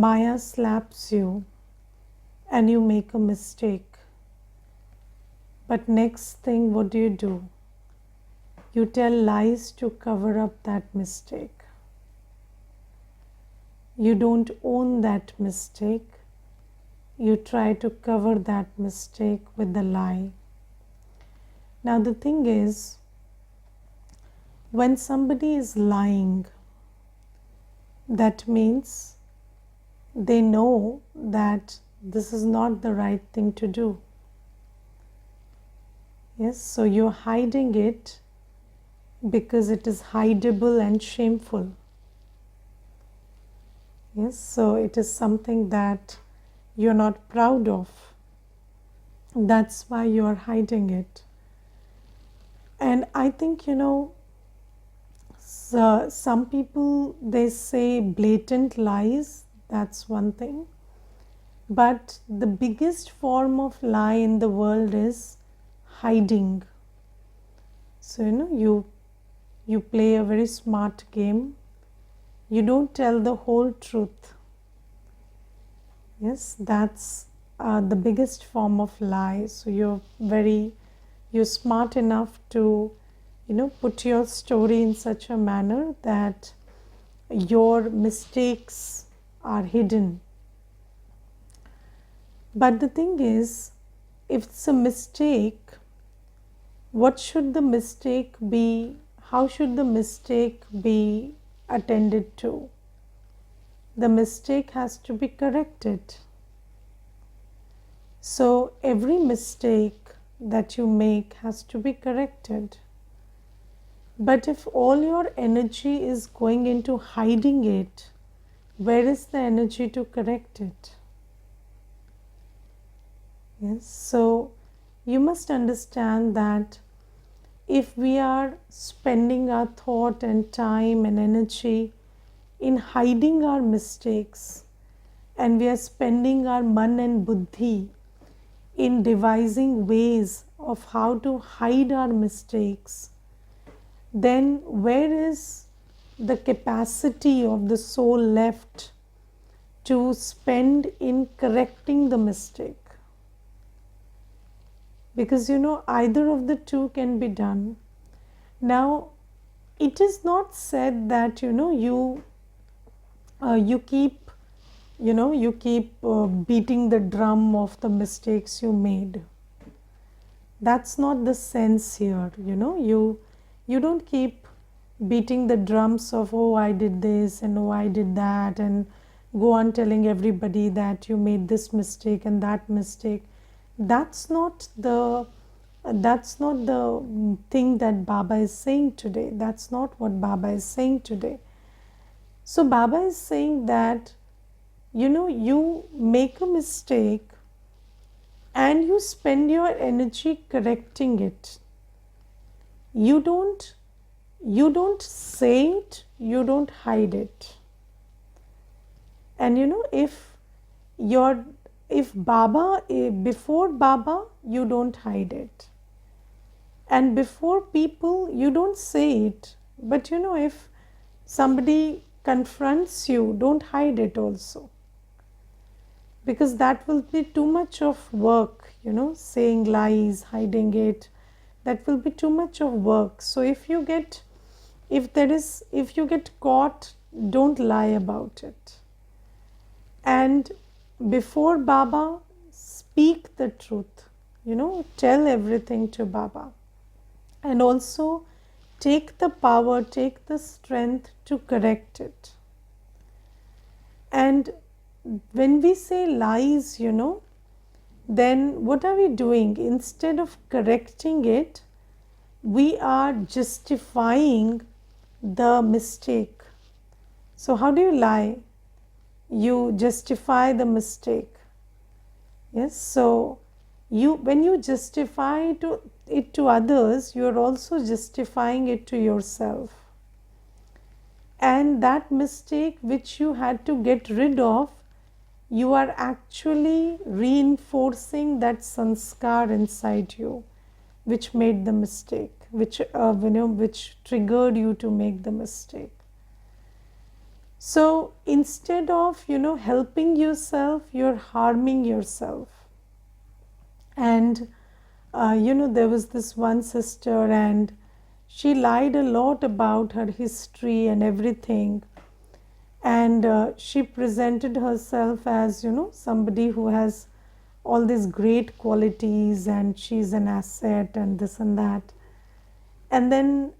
Maya slaps you and you make a mistake. But next thing, what do? You tell lies to cover up that mistake. You don't own that mistake. You try to cover that mistake with the lie. Now the thing is, when somebody is lying, that means they know that this is not the right thing to do. Yes, so you're hiding it because it is hideable and shameful. Yes, so it is something that you're not proud of. That's why you are hiding it. And I think, so some people, they say blatant lies, that's one thing. But the biggest form of lie in the world is hiding. So, you play a very smart game. You don't tell the whole truth. Yes, that's the biggest form of lie. So you're smart enough to, put your story in such a manner that your mistakes are hidden. But the thing is, if it's a mistake, what should the mistake be? How should the mistake be attended to? The mistake has to be corrected. So every mistake that you make has to be corrected. But if all your energy is going into hiding it, where is the energy to correct it? Yes, so you must understand that if we are spending our thought and time and energy in hiding our mistakes, and we are spending our man and buddhi in devising ways of how to hide our mistakes, then where is the capacity of the soul left to spend in correcting the mistake? Because either of the two can be done. Now, it is not said that you keep beating the drum of the mistakes you made. That's not the sense here. You don't keep beating the drums of, oh, I did this and oh, I did that, and go on telling everybody that you made this mistake and that mistake. That's not the thing that Baba is saying today. That's not what Baba is saying today. So Baba is saying that you make a mistake and you spend your energy correcting it. You don't say it, you don't hide it. And if Baba, before Baba, you don't hide it. And before people, you don't say it. But if somebody confronts you, don't hide it also. Because that will be too much of work, saying lies, hiding it. That will be too much of work. So if you get caught, don't lie about it. And before Baba, speak the truth, tell everything to Baba. And also take the power, take the strength to correct it. And when we say lies, then what are we doing? Instead of correcting it, we are justifying the mistake. So how do you lie? You justify the mistake. Yes, so when you justify it to others, you are also justifying it to yourself. And that mistake which you had to get rid of, you are actually reinforcing that sanskar inside you, which made the mistake, which triggered you to make the mistake. So instead of, helping yourself, you're harming yourself. And there was this one sister, and she lied a lot about her history and everything. And she presented herself as, somebody who has all these great qualities, and she's an asset, and this and that. And then,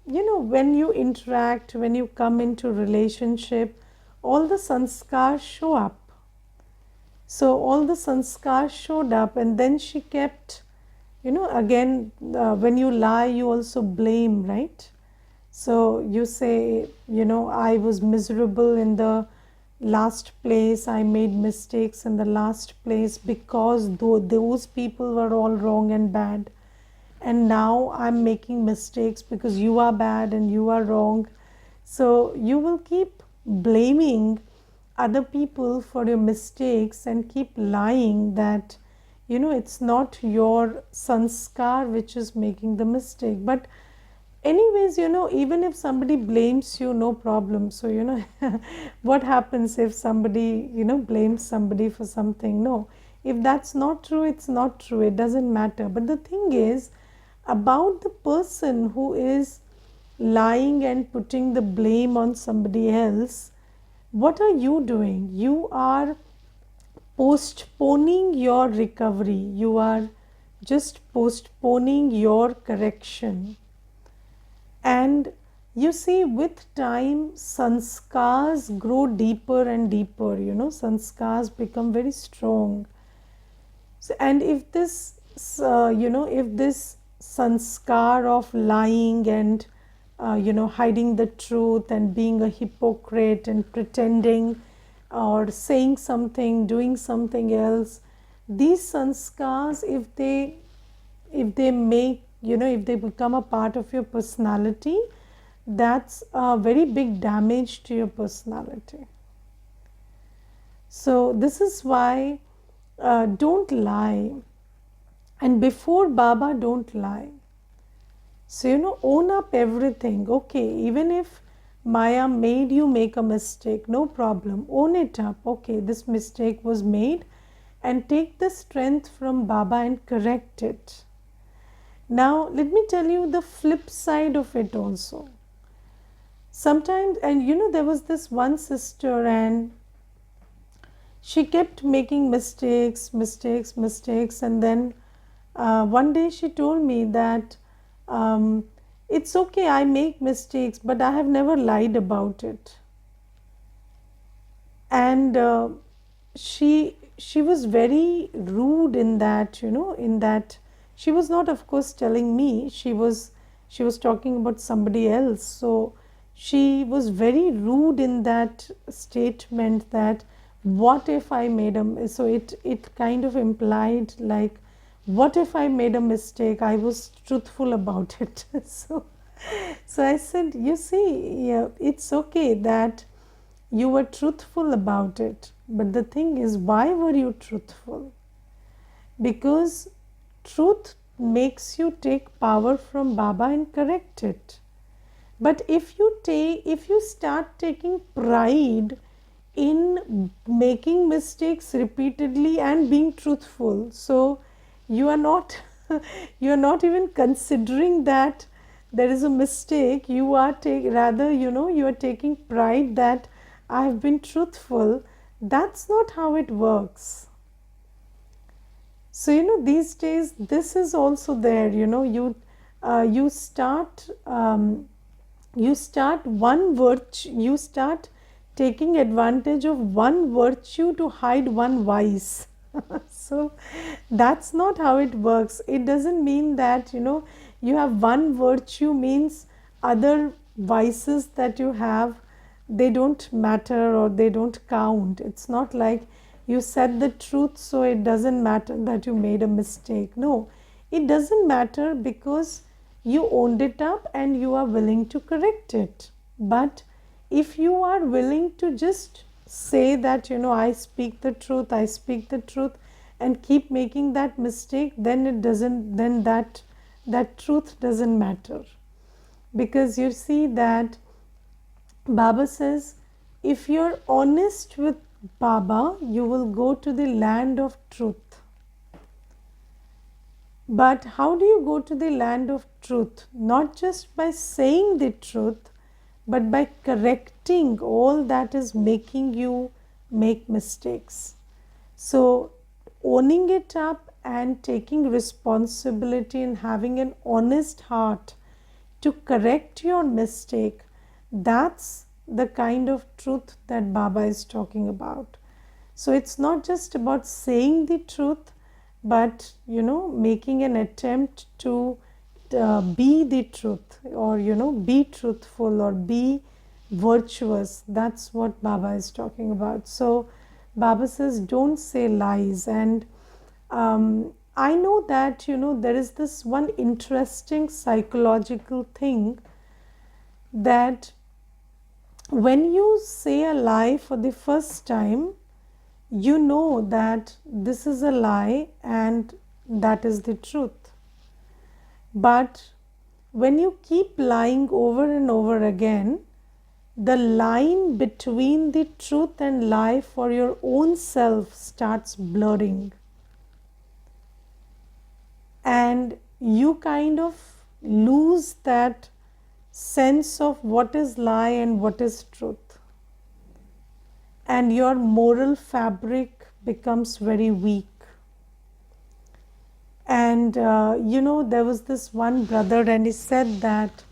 when you interact, when you come into relationship, all the sanskars show up. So all the sanskars showed up, and then she kept, again, when you lie, you also blame, right? So you say, I was miserable in the last place, I made mistakes in the last place because those people were all wrong and bad. And now I'm making mistakes because you are bad and you are wrong. So you will keep blaming other people for your mistakes and keep lying that, it's not your sanskar which is making the mistake. But anyways, even if somebody blames you, no problem. So, what happens if somebody, blames somebody for something? No, if that's not true, it's not true. It doesn't matter. But the thing is, about the person who is lying and putting the blame on somebody else, what are you doing? You are postponing your recovery. You are just postponing your correction. And you see, with time, sanskars grow deeper and deeper. Sanskars become very strong. So, and if this, if this sanskar of lying and, hiding the truth and being a hypocrite and pretending or saying something, doing something else, these sanskars, if they make, if they become a part of your personality, that's a very big damage to your personality. So this is why, don't lie. And before Baba, don't lie. So, own up everything. Okay, even if Maya made you make a mistake, no problem. Own it up. Okay, this mistake was made, and take the strength from Baba and correct it. Now, let me tell you the flip side of it also. Sometimes, and there was this one sister, and she kept making mistakes, and then one day she told me that it's okay, I make mistakes, but I have never lied about it. And she was very rude in that, in that she was not, of course, telling me. She was talking about somebody else. So she was very rude in that statement, that what if I made so it kind of implied like, what if I made a mistake? I was truthful about it. so I said, you see, yeah, it's okay that you were truthful about it, but the thing is, why were you truthful? Because truth makes you take power from Baba and correct it. But if you start taking pride in making mistakes repeatedly and being truthful, so you are not you are not even considering that there is a mistake. You are rather, you are taking pride that I have been truthful. That's not how it works. So, these days this is also there. You start one virtue, you start taking advantage of one virtue to hide one vice. So that's not how it works. It doesn't mean that, you have one virtue means other vices that you have, they don't matter or they don't count. It's not like you said the truth, so it doesn't matter that you made a mistake. No, it doesn't matter because you owned it up and you are willing to correct it. But if you are willing to just say that, I speak the truth, and keep making that mistake, then that truth doesn't matter. Because you see that Baba says, if you're honest with Baba, you will go to the land of truth. But how do you go to the land of truth? Not just by saying the truth, but by correcting all that is making you make mistakes. So, owning it up and taking responsibility and having an honest heart to correct your mistake, that's the kind of truth that Baba is talking about. So, it's not just about saying the truth, but making an attempt to be the truth, or be truthful or be virtuous. That's what Baba is talking about. So Baba says don't say lies. And I know that there is this one interesting psychological thing, that when you say a lie for the first time, you know that this is a lie and that is the truth. But when you keep lying over and over again, the line between the truth and lie for your own self starts blurring. And you kind of lose that sense of what is lie and what is truth. And your moral fabric becomes very weak. And there was this one brother, and he said that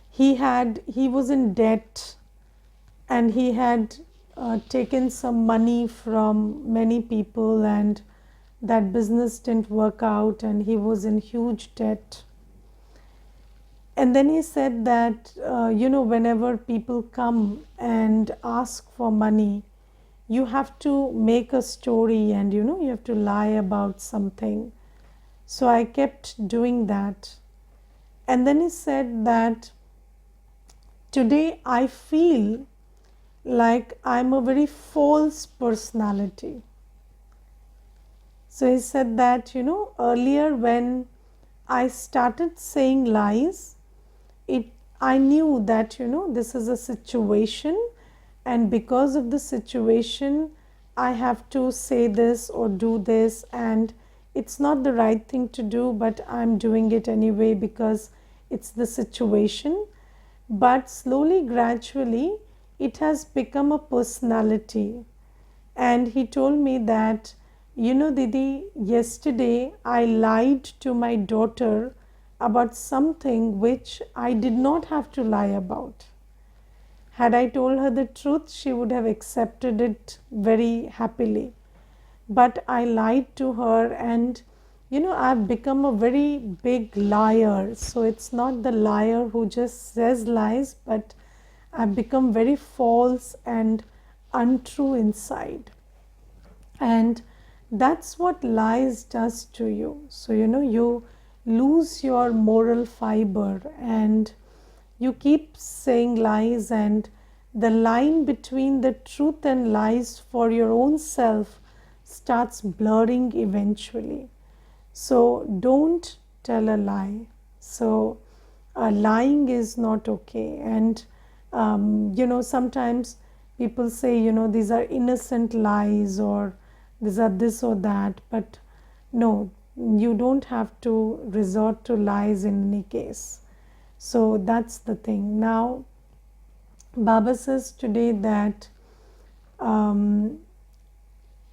he was in debt, and he had taken some money from many people, and that business didn't work out, and he was in huge debt. And then he said that whenever people come and ask for money, you have to make a story, and you have to lie about something. So I kept doing that. And then he said that today I feel like I'm a very false personality. So he said that earlier when I started saying lies, I knew that this is a situation, and because of the situation I have to say this or do this, and it's not the right thing to do, but I'm doing it anyway because it's the situation. But slowly, gradually, it has become a personality. And he told me that, Didi, yesterday I lied to my daughter about something which I did not have to lie about. Had I told her the truth, she would have accepted it very happily. But I lied to her, and I've become a very big liar. So it's not the liar who just says lies, but I've become very false and untrue inside. And that's what lies does to you. So you lose your moral fiber, and you keep saying lies, and the line between the truth and lies for your own self starts blurring eventually. So don't tell a lie. So lying is not okay. And sometimes people say these are innocent lies, or these are this or that, but no, you don't have to resort to lies in any case. So that's the thing. Now Baba says today that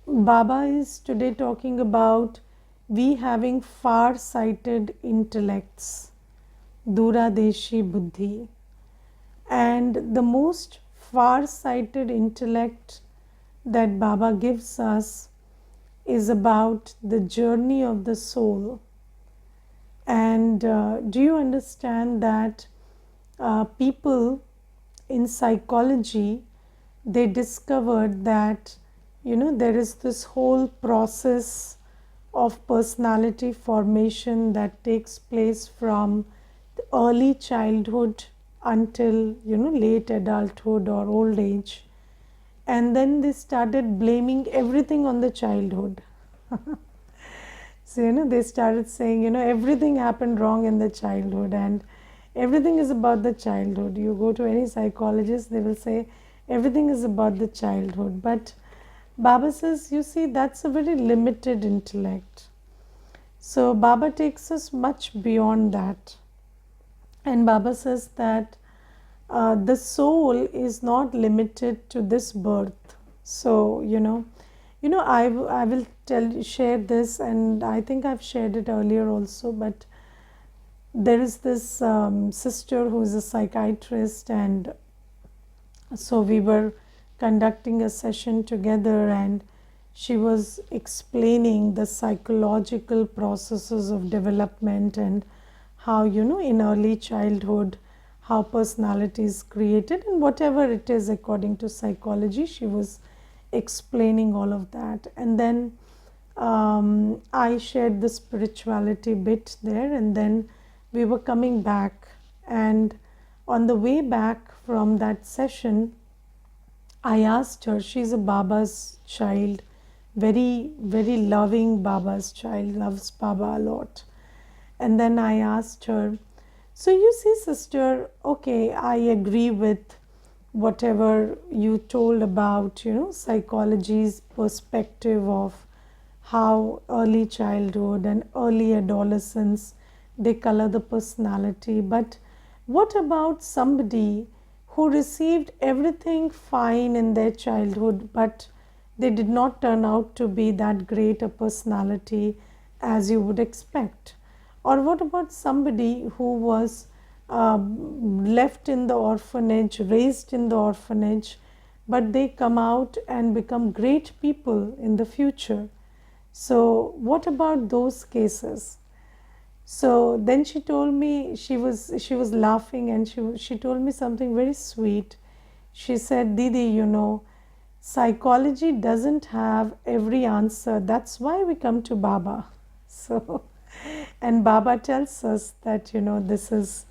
Baba is today talking about we having far-sighted intellects, Duradeshi Buddhi. And the most far-sighted intellect that Baba gives us is about the journey of the soul. And do you understand that people in psychology, they discovered that there is this whole process of personality formation that takes place from the early childhood until late adulthood or old age. And then they started blaming everything on the childhood. So they started saying everything happened wrong in the childhood, and Everything is about the childhood. You go to any psychologist, they will say everything is about the childhood. But Baba says, you see, that's a very limited intellect. So Baba takes us much beyond that. And Baba says that the soul is not limited to this birth. So, I will share this, and I think I've shared it earlier also, but there is this sister who is a psychiatrist, and so we were conducting a session together, and she was explaining the psychological processes of development and how, in early childhood, how personality is created, and whatever it is according to psychology, she was explaining all of that. And then I shared the spirituality bit there, and then we were coming back, and on the way back from that session, I asked her, she's a Baba's child, very, very loving Baba's child, loves Baba a lot. And then I asked her, so you see, sister, okay, I agree with whatever you told about, psychology's perspective of how early childhood and early adolescence, they color the personality. But what about somebody who received everything fine in their childhood, but they did not turn out to be that great a personality as you would expect? Or what about somebody who was left in the orphanage, raised in the orphanage, but they come out and become great people in the future? So what about those cases? So then she told me, she was laughing, and she told me something very sweet. She said, Didi, psychology doesn't have every answer. That's why we come to Baba. So, and Baba tells us that, this is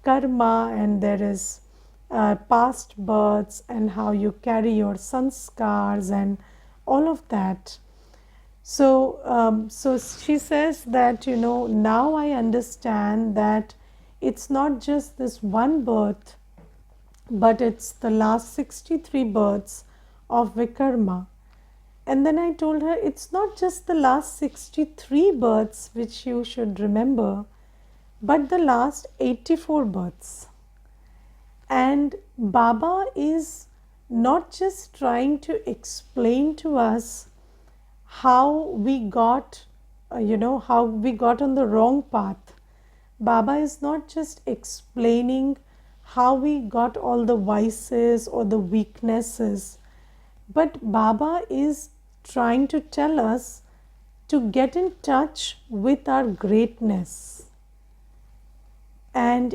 karma, and there is past births, and how you carry your sanskars and all of that. So she says that, now I understand that it's not just this one birth, but it's the last 63 births of Vikarma. And then I told her, it's not just the last 63 births which you should remember, but the last 84 births. And Baba is not just trying to explain to us how we got, how we got on the wrong path. Baba is not just explaining how we got all the vices or the weaknesses, but Baba is trying to tell us to get in touch with our greatness. And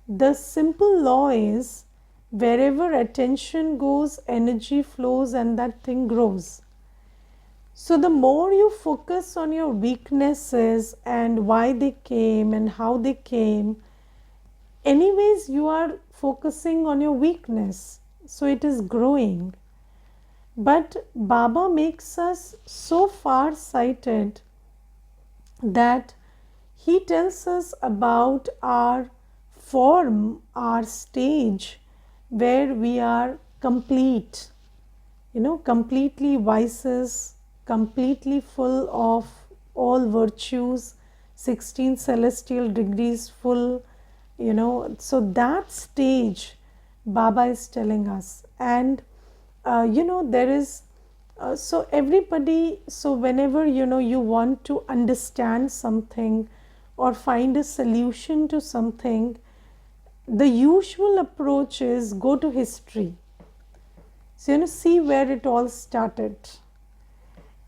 the simple law is, wherever attention goes, energy flows, and that thing grows. So the more you focus on your weaknesses and why they came and how they came, anyways you are focusing on your weakness, so it is growing. But Baba makes us so far-sighted that he tells us about our form, our stage, where we are complete, completely vices, completely full of all virtues, 16 celestial degrees full, so that stage Baba is telling us. And there is so everybody, so whenever you want to understand something or find a solution to something, the usual approach is go to history. So see where it all started.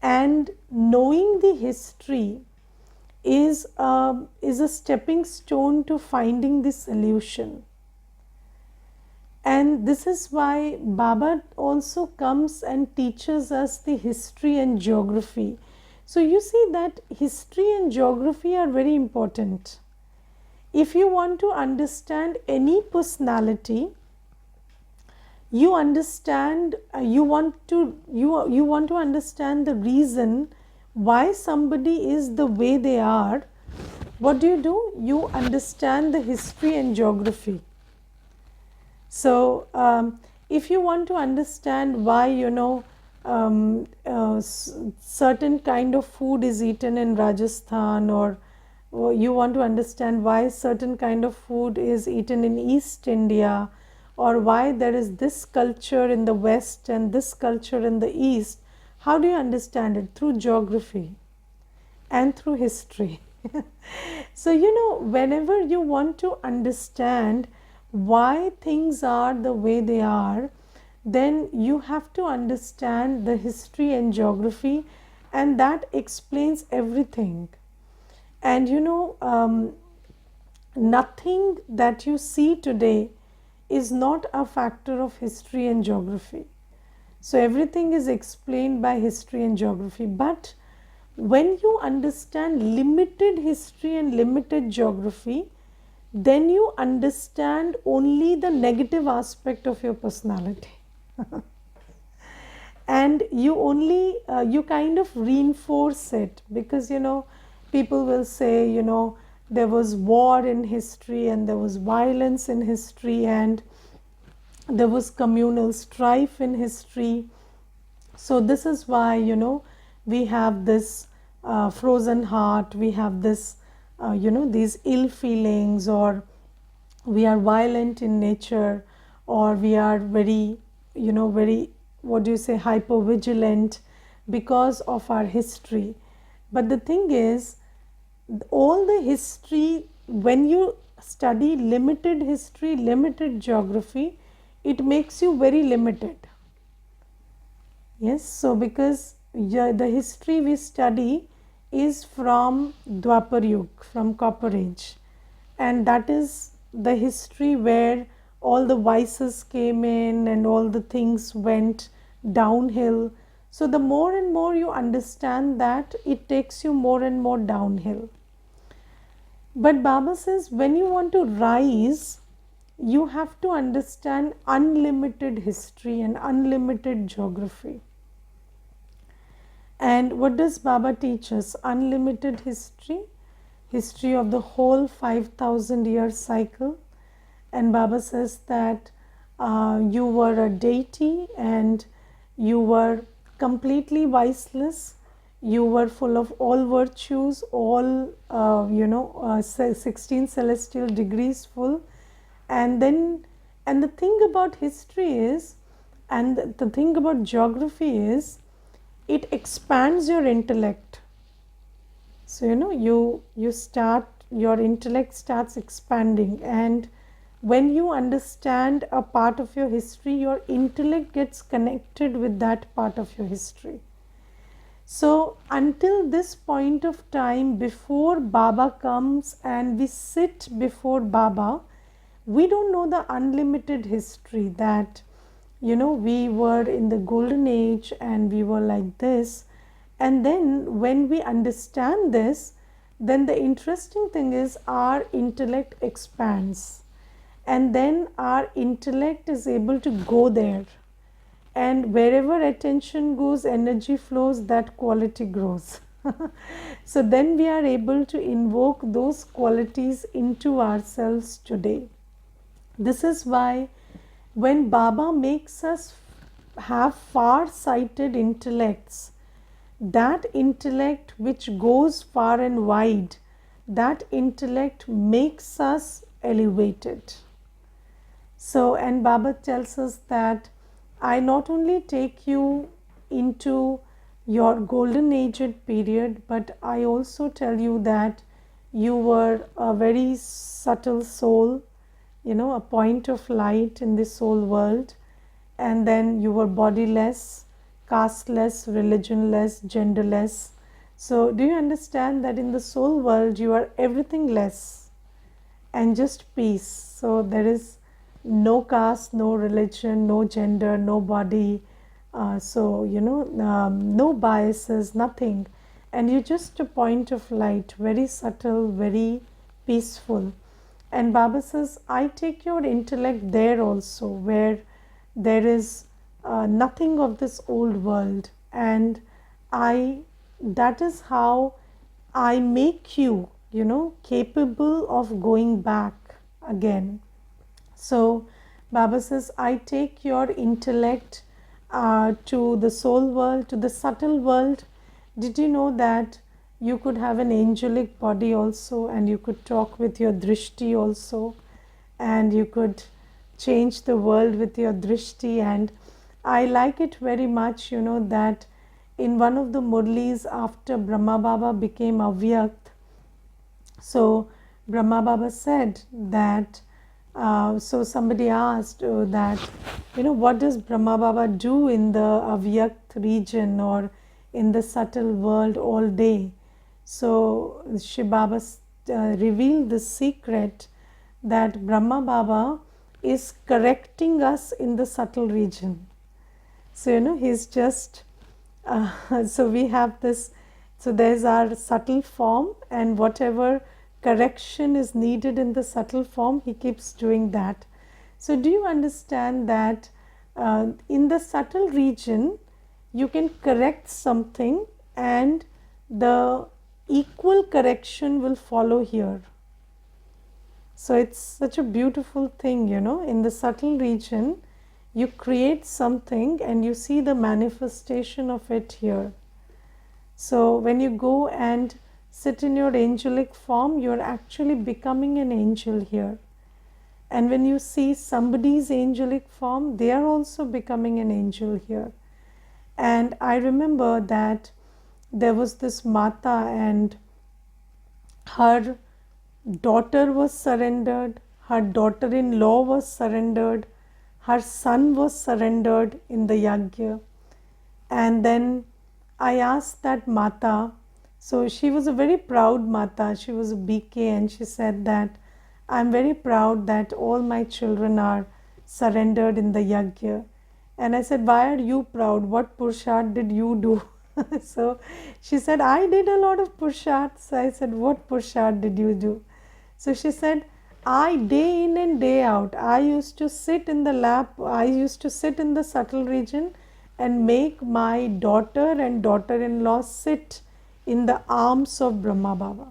And knowing the history is a stepping stone to finding the solution. And this is why Baba also comes and teaches us the history and geography. So you see that history and geography are very important. If you want to understand any personality, you understand, you want to understand the reason why somebody is the way they are, what do? You understand the history and geography. So, if you want to understand why, certain kind of food is eaten in Rajasthan, or you want to understand why certain kind of food is eaten in East India, or why there is this culture in the West and this culture in the East, how do you understand it? Through geography and through history. So, whenever you want to understand why things are the way they are, then you have to understand the history and geography, and that explains everything. And nothing that you see today is not a factor of history and geography. So, everything is explained by history and geography. But when you understand limited history and limited geography, then you understand only the negative aspect of your personality. And you kind of reinforce it, because people will say, there was war in history, and there was violence in history, and there was communal strife in history. So this is why we have this frozen heart, we have this these ill feelings, or we are violent in nature, or we are very very, what do you say, hyper vigilant, because of our history. But the thing is, all the history, when you study limited history, limited geography, it makes you very limited. Yes, so because the history we study is from Dwapar Yug, from Copper Age, and that is the history where all the vices came in and all the things went downhill. So the more and more you understand that, it takes you more and more downhill. But Baba says, when you want to rise, you have to understand unlimited history and unlimited geography. And what does Baba teach us? Unlimited history, history of the whole 5,000-year cycle. And Baba says that you were a deity, and you were completely viceless. You were full of all virtues, all 16 celestial degrees full. And the thing about history is, and the thing about geography is, it expands your intellect. So you start, your intellect starts expanding, and when you understand a part of your history, your intellect gets connected with that part of your history. So until this point of time, before Baba comes and we sit before Baba, we don't know the unlimited history, that we were in the golden age and we were like this. And then when we understand this, then the interesting thing is our intellect expands, and then our intellect is able to go there, and wherever attention goes, energy flows, that quality grows. So then we are able to invoke those qualities into ourselves today. This is why when Baba makes us have far-sighted intellects, that intellect which goes far and wide, that intellect makes us elevated. So, and Baba tells us that I not only take you into your golden aged period, but I also tell you that you were a very subtle soul, a point of light in this soul world, and then you were bodiless, casteless, religionless, genderless. So do you understand that in the soul world you are everything less and just peace? So there is no caste, no religion, no gender, no body, no biases, nothing, and you're just a point of light, very subtle, very peaceful. And Baba says, I take your intellect there also, where there is nothing of this old world, and that is how I make you, capable of going back again. So Baba says, I take your intellect to the soul world, to the subtle world. Did you know that you could have an angelic body also, and you could talk with your drishti also, and you could change the world with your drishti? And I like it very much, that in one of the murlis after Brahma Baba became Avyakt, so Brahma Baba said that, so somebody asked that, what does Brahma Baba do in the Avyakt region or in the subtle world all day? So Shiv Baba revealed the secret that Brahma Baba is correcting us in the subtle region. So, he's just, so we have this, so there's our subtle form, and whatever correction is needed in the subtle form, he keeps doing that. So, do you understand that in the subtle region, you can correct something and the equal correction will follow here? So, it's such a beautiful thing, in the subtle region, you create something and you see the manifestation of it here. So when you go and sit in your angelic form, you're actually becoming an angel here. And when you see somebody's angelic form, they are also becoming an angel here. And I remember that there was this Mata, and her daughter was surrendered, her daughter-in-law was surrendered, her son was surrendered in the yagya. And then I asked that Mata, so she was a very proud Mata, she was a BK, and she said that, I'm very proud that all my children are surrendered in the yagya. And I said, why are you proud? What purshat did you do? So she said, I did a lot of purshat. So I said, what purshat did you do? So she said, I, day in and day out, I used to sit in the lap, I used to sit in the subtle region and make my daughter and daughter-in-law sit in the arms of Brahma Baba.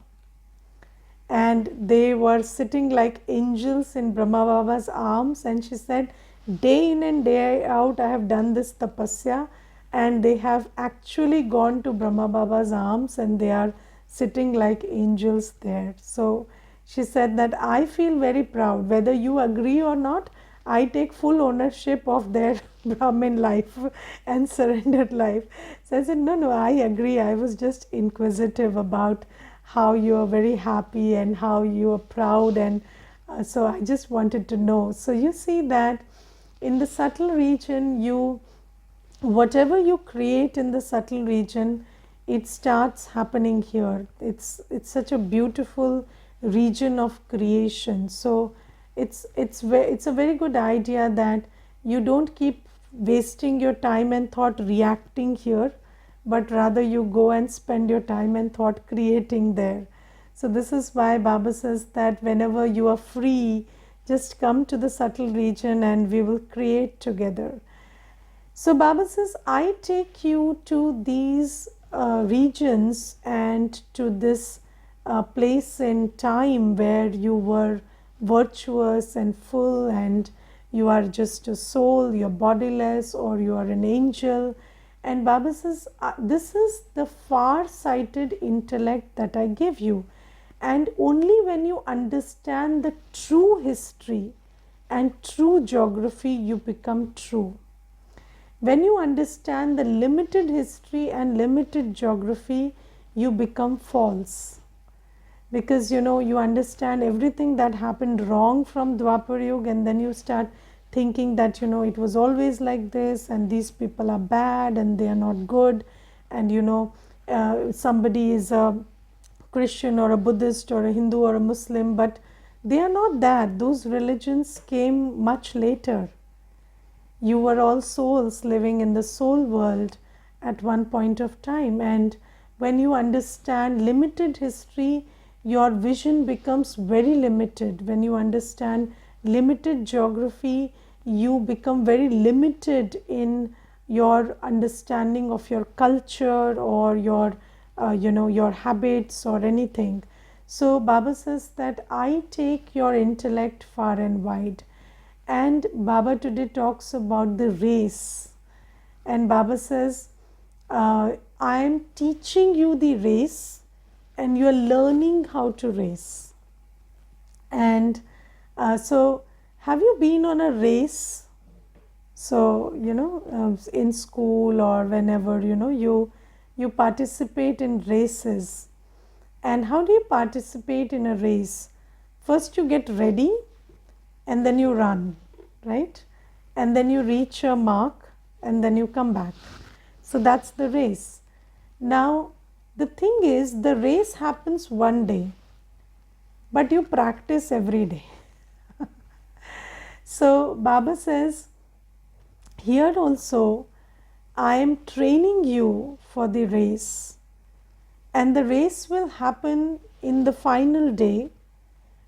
And they were sitting like angels in Brahma Baba's arms. And she said, day in and day out, I have done this tapasya, and they have actually gone to Brahma Baba's arms and they are sitting like angels there. So she said that I feel very proud. Whether you agree or not, I take full ownership of their Brahmin life and surrendered life. So I said, no, I agree. I was just inquisitive about how you are very happy and how you are proud. And so I just wanted to know. So you see that in the subtle region, whatever you create in the subtle region, it starts happening here. It's such a beautiful region of creation. So it's a very good idea that you don't keep wasting your time and thought reacting here, but rather you go and spend your time and thought creating there. So this is why Baba says that whenever you are free, just come to the subtle region and we will create together. So Baba says, I take you to these regions and to this place in time where you were virtuous and full, and you are just a soul, you're bodiless, or you are an angel. And Baba says, this is the far-sighted intellect that I give you. And only when you understand the true history and true geography, you become true. When you understand the limited history and limited geography, you become false. Because you understand everything that happened wrong from Dwapar Yuga, and then you start thinking that it was always like this, and these people are bad and they are not good, and somebody is a Christian or a Buddhist or a Hindu or a Muslim, but they are not that. Those religions came much later. You were all souls living in the soul world at one point of time, and when you understand limited history, your vision becomes very limited. When you understand limited geography, you become very limited in your understanding of your culture or your your habits or anything. So Baba says that I take your intellect far and wide. And Baba today talks about the race. And Baba says, I am teaching you the race and you are learning how to race. And so, have you been on a race? So, in school or whenever, you participate in races. And how do you participate in a race? First, you get ready and then you run, right? And then you reach your mark and then you come back. So that's the race. Now, the thing is, the race happens one day, but you practice every day. So Baba says, here also, I am training you for the race. And the race will happen in the final day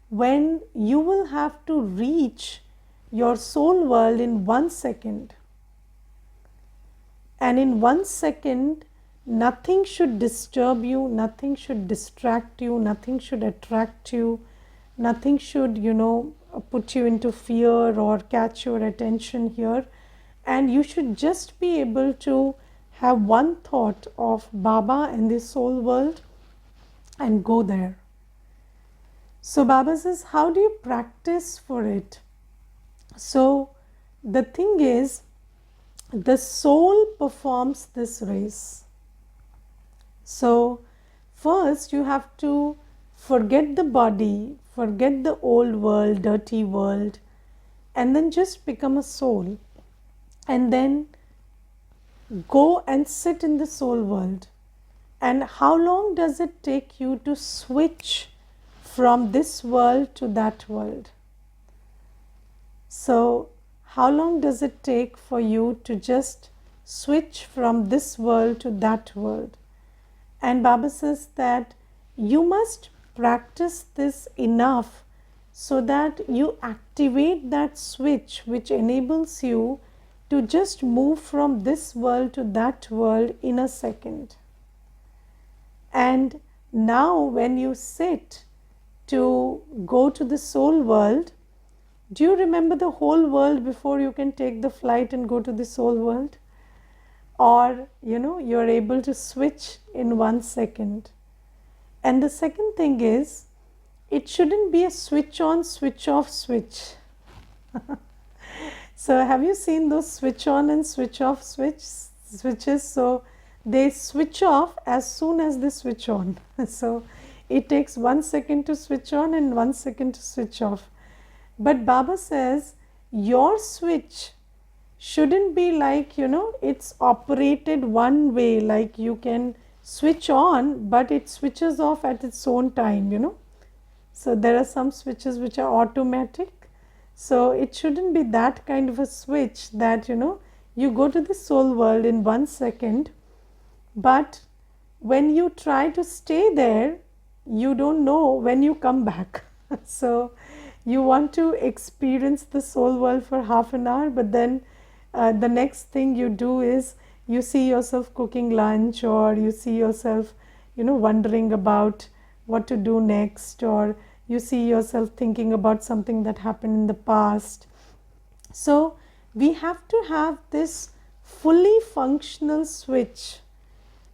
when you will have to reach your soul world in 1 second. And in 1 second, nothing should disturb you, nothing should distract you, nothing should attract you, nothing should, put you into fear or catch your attention here. And you should just be able to have one thought of Baba and the soul world and go there. So Baba says, how do you practice for it? So the thing is, the soul performs this race. So first you have to forget the body, forget the old world, dirty world, and then just become a soul. And then go and sit in the soul world. And how long does it take you to switch from this world to that world? So how long does it take for you to just switch from this world to that world? And Baba says that you must practice this enough so that you activate that switch which enables you to just move from this world to that world in a second. And now when you sit to go to the soul world, do you remember the whole world before you can take the flight and go to the soul world? Or, you're able to switch in 1 second. And the second thing is, it shouldn't be a switch on, switch off switch. So have you seen those switch on and switch off switches? So they switch off as soon as they switch on. So it takes 1 second to switch on and 1 second to switch off. But Baba says, your switch shouldn't be like, it's operated one way, like you can switch on, but it switches off at its own time, So there are some switches which are automatic. So it shouldn't be that kind of a switch that, you go to the soul world in 1 second, but when you try to stay there, you don't know when you come back. So you want to experience the soul world for half an hour, but then the next thing you do is you see yourself cooking lunch, or you see yourself, wondering about what to do next, or you see yourself thinking about something that happened in the past. So we have to have this fully functional switch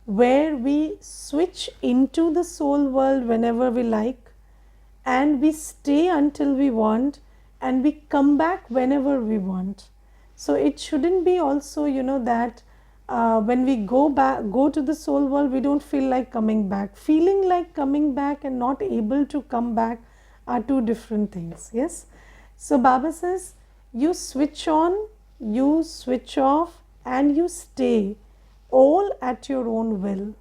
where we switch into the soul world whenever we like, and we stay until we want, and we come back whenever we want. So it shouldn't be also, that when we go to the soul world, we don't feel like coming back. Feeling like coming back and not able to come back are two different things. Yes. So Baba says, you switch on, you switch off, and you stay all at your own will.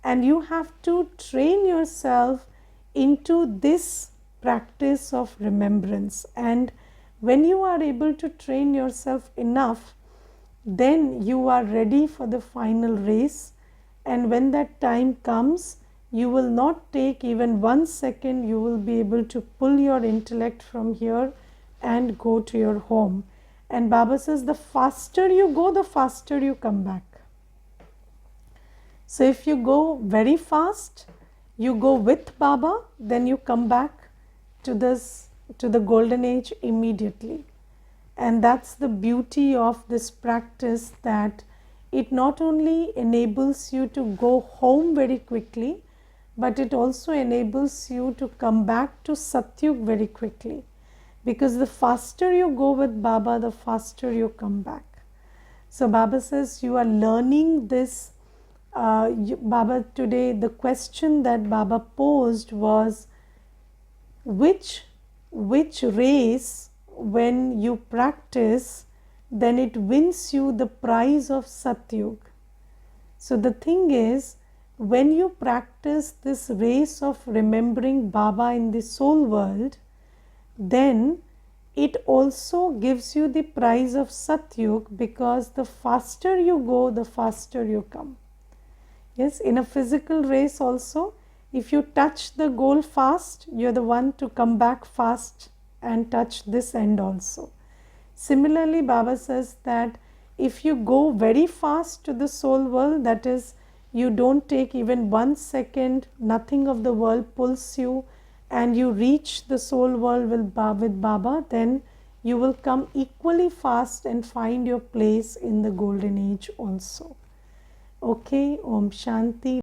And you have to train yourself into this practice of remembrance. And when you are able to train yourself enough, then you are ready for the final race. And when that time comes, you will not take even 1 second. You will be able to pull your intellect from here and go to your home. And Baba says, the faster you go, the faster you come back. So if you go very fast, you go with Baba, then you come back to the golden age immediately. And that's the beauty of this practice, that it not only enables you to go home very quickly, but it also enables you to come back to Satyug very quickly. Because the faster you go with Baba, the faster you come back. So Baba says you are learning this. Baba, today the question that Baba posed was, which race, when you practice, then it wins you the prize of Satyug. So the thing is, when you practice this race of remembering Baba in the soul world, then it also gives you the prize of Satyug, because the faster you go, the faster you come. Yes, in a physical race also, if you touch the goal fast, you're the one to come back fast and touch this end also. Similarly, Baba says that if you go very fast to the soul world, that is, you don't take even 1 second, nothing of the world pulls you, and you reach the soul world with Baba, then you will come equally fast and find your place in the golden age also. Okay, Om Shanti.